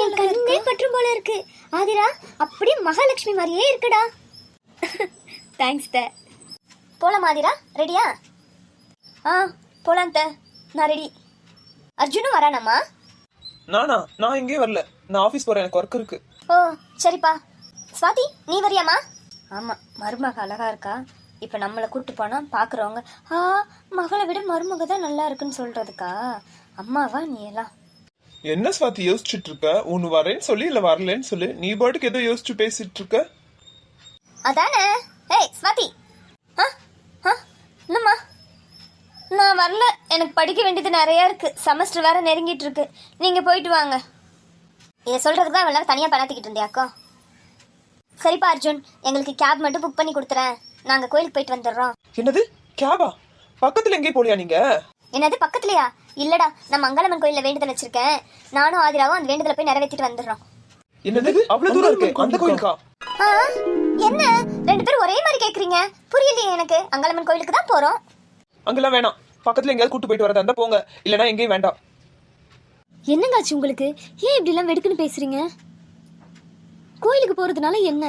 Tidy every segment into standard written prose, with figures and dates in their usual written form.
என் கண்ணே பற்றும் போல இருக்கு. ஆதிரா அப்படியே மகாலட்சுமி மாதிரியே இருக்குடா. தேங்க்ஸ் த. போலாம் ஆதிரா, ரெடியா? போலாம் த, நான் ரெடி. அர்ஜுனும் வரானாமா? நான் இங்கே வரல, நான் ஆஃபீஸ் போறேன், எனக்கு ஒர்க் இருக்கு. ஓ சரிப்பா. ஸ்வாதி நீ வரியாமா? ஆமா, மருமக அழகா இருக்கா. இப்ப நம்மளை கூட்டு போனா பாக்குறவங்க மகளை விட மருமக தான் நல்லா இருக்குன்னு சொல்றதுக்கா? அம்மாவா நீ எல்லாம்? என்ன ஸ்வாதி யோசிச்சுட்டு இருக்க? ஒன்னு வரேன்னு சொல்லி இல்ல வரலன்னு சொல்லு. நீ பாட்டுக்கு ஏதோ யோசிச்சு பேசிட்டு இருக்க. அதானே. ஏய் ஸ்வாதி, என்னம்மா? நான் வரல, எனக்கு படிக்க வேண்டியது நிறைய இருக்கு. செமஸ்டர் வேற நெருங்கிட்டு இருக்கு. நீங்க போயிட்டு வாங்க. இதை சொல்றதுக்கு தான் இவ்வளவு தனியா பணத்திக்கிட்டு இருந்தியாக்கா? சரிப்பா அர்ஜுன், எங்களுக்கு கேப் மட்டும் புக் பண்ணி கொடுத்துறேன். நாங்க கோயிலுக்கு போயிட்டு வந்துடுறோம். என்னது கேபா? பக்கத்துல எங்கேயும் போலியா நீங்க? என்னது பக்கத்துலயா? இல்லடா, நான் மங்களம்மன் கோயில்ல வேண்டுதல் வச்சிருக்கேன். நானும் ஆதிராவும் அந்த வேண்டுதலை போய் நிறைவேற்றிட்டு வந்துடுறோம். என்னது அவ்வளவு தூரம் இருக்கு அந்த கோயிலுக்கா? என்ன ரெண்டு பேரும் ஒரே மாதிரி கேக்குறீங்க? புரியலையே எனக்கு. அங்காளம்மன் கோயிலுக்கு தான் போறோம். அங்கெல்லாம் வேணாம், பக்கத்துல எங்கேயாவது கூட்டு போயிட்டு வரதா இருந்தா போங்க, இல்லனா எங்கேயும் வேண்டாம். என்னங்காச்சு உங்களுக்கு? ஏன் இப்படி எல்லாம் வெடுக்குன்னு பேசுறீங்க? கோயிலுக்கு போறதுனால என்ன?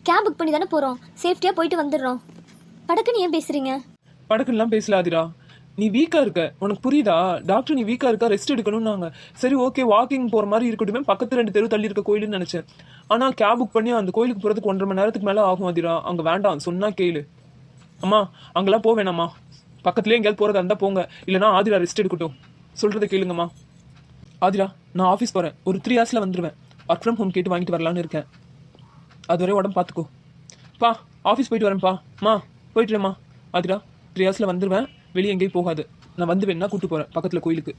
கேப் புக் பண்ணி தானே போறோம், சேஃப்டியா போயிட்டு வந்துடுறோம். படக்குன்னு ஏன் பேசுறீங்க? படக்குலாம் பேசல ஆதிரா, நீ வீக்கா இருக்க, உனக்கு புரியுதா? டாக்டர் நீ வீக்கா இருக்கா, ரெஸ்ட் எடுக்கணும்னாங்க. சரி ஓகே, வாக்கிங் போற மாதிரி இருக்கட்டுமே, பக்கத்து 2 தெரு தள்ளி இருக்க கோயிலுன்னு நினைச்சேன். ஆனா கேப் புக் பண்ணி அந்த கோயிலுக்கு போறதுக்கு 1.5 மணி நேரத்துக்கு மேல ஆகும் ஆதிரா. அங்க வேண்டாம், சொன்னா கேளு. அம்மா அங்கெல்லாம் போக வேணாம்மா, பக்கத்துலேயே எங்கேயாவது போறதா இருந்தா போங்க, இல்லைனா ஆதிரா ரெஸ்ட் எடுக்கட்டும். சொல்றதை கேளுங்கம்மா. ஆதிரா நான் ஆஃபீஸ் போறேன், ஒரு 3 hours வந்துருவேன். ஒர்க் ஃப்ரம் ஹோம் கேட்டு வாங்கிட்டு வரலான்னு இருக்கேன். அதுவரை உடம்பு பார்த்துக்கோ. பா ஆஃபீஸ் போயிட்டு வரேன்ப்பா. போயிட்டுறேம்மா. ஆதிரா 3 hours வந்துருவேன், வெளியே எங்கேயும் போகாது. நான் வந்து வேணா கூட்டு போறேன் பக்கத்துல கோயிலுக்கு.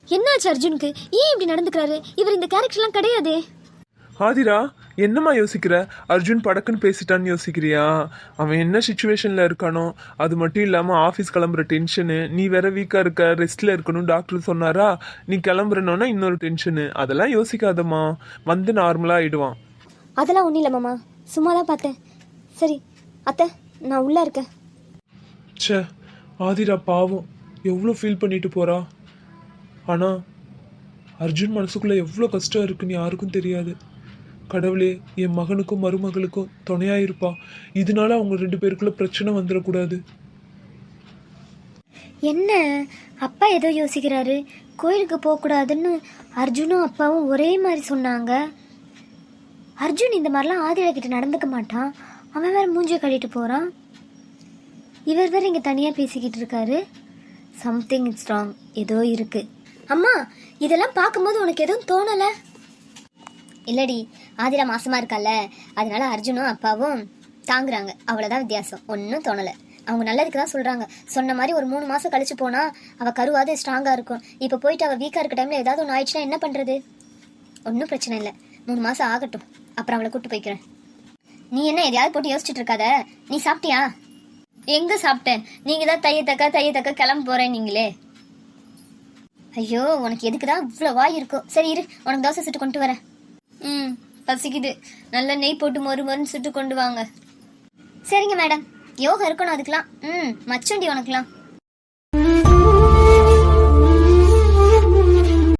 என்னாச்சு அர்ஜுனுக்கு? ஏன் இப்படி நடந்துக்கிறாரு? இவர் இந்த கேரக்டர்லாம் கிடையாதே. ஆதிரா என்னம்மா யோசிக்கிற? அர்ஜுன் படக்குன்னு பேசிட்டான்னு யோசிக்கிறியா? அவன் என்ன சுச்சுவேஷன்ல இருக்கானோ, அது மட்டும் இல்லாம ஆஃபீஸ் கிளம்புற டென்ஷனு, நீ வேற வீக்கா இருக்க, ரெஸ்ட்ல இருக்கணும் டாக்டர் சொன்னாரா, நீ கிளம்புறனோன்னா இன்னொரு டென்ஷனு. அதெல்லாம் யோசிக்காதம்மா, வந்து நார்மலா ஆயிடுவான். அதெல்லாம் ஒன்றும் இல்லை மாமா, சும்மா தான் பார்த்தேன். சரி அத்தை, நான் உள்ள இருக்கேன். ச்சே ஆதிரா பாவம், எவ்வளோ ஃபீல் பண்ணிட்டு போறா. ஆனா அர்ஜுன் மனசுக்குள்ள எவ்வளோ கஷ்டம் இருக்குன்னு யாருக்கும் தெரியாது. கடவுளே, என் மகனுக்கும் மருமகளுக்கும் துணையா இருப்பா. இதனால அவங்க 2 பேருக்குள்ள பிரச்சனை வந்துடக்கூடாது. என்ன அப்பா ஏதோ யோசிக்கிறாரு? கோயிலுக்கு போகக்கூடாதுன்னு அர்ஜுனும் அப்பாவும் ஒரே மாதிரி சொன்னாங்க. அர்ஜுன் இந்த மாதிரிலாம் ஆதிரா கிட்ட நடந்துக்க மாட்டான். அவன் வேற மூஞ்சியை கழிட்டு போறான். இவர் வேற இங்க தனியா பேசிக்கிட்டு இருக்காரு. சம்திங் இட்ஸ் ராங், ஏதோ இருக்கு. அம்மா இதெல்லாம் பார்க்கும்போது உனக்கு எதுவும் தோணல? இல்லடி, ஆதிரா மாசமா இருக்கால, அதனால அர்ஜுனும் அப்பாவும் தாங்குறாங்க, அவ்வளவுதான் வித்தியாசம். ஒன்றும் தோணல. அவங்க நல்லதுக்கு தான் சொல்றாங்க. சொன்ன மாதிரி ஒரு 3 மாசம் கழிச்சு போனா அவ கருவாது ஸ்ட்ராங்கா இருக்கும். இப்ப போயிட்டு அவ வீக்கா இருக்க டைம்ல ஏதாவது ஒன்று ஆயிடுச்சுன்னா என்ன பண்றது? ஒன்றும் பிரச்சனை இல்லை, 3 மாசம் ஆகட்டும், அப்புறம் அவளை கூட்டு போய்க்கிறேன். நீ என்ன எதையாவது போட்டு யோசிச்சுட்டு இருக்காத. நீ சாப்பிட்டியா? எங்க சாப்பிட்டேன்? நீங்க தான் தைய தக்க கிளம்ப போறேன் நீங்களே. ஐயோ, உனக்கு எதுக்குதான் இவ்வளோ வாய் இருக்கும். சரி இரு, உனக்கு தோசை சுட்டு கொண்டு வரேன். பசிக்குது, நல்ல நெய் போட்டு மொறுன்னு சுட்டு கொண்டு வாங்க. சரிங்க மேடம். யோகா இருக்கணும் அதுக்கெல்லாம். மச்சண்டி உனக்குலாம்.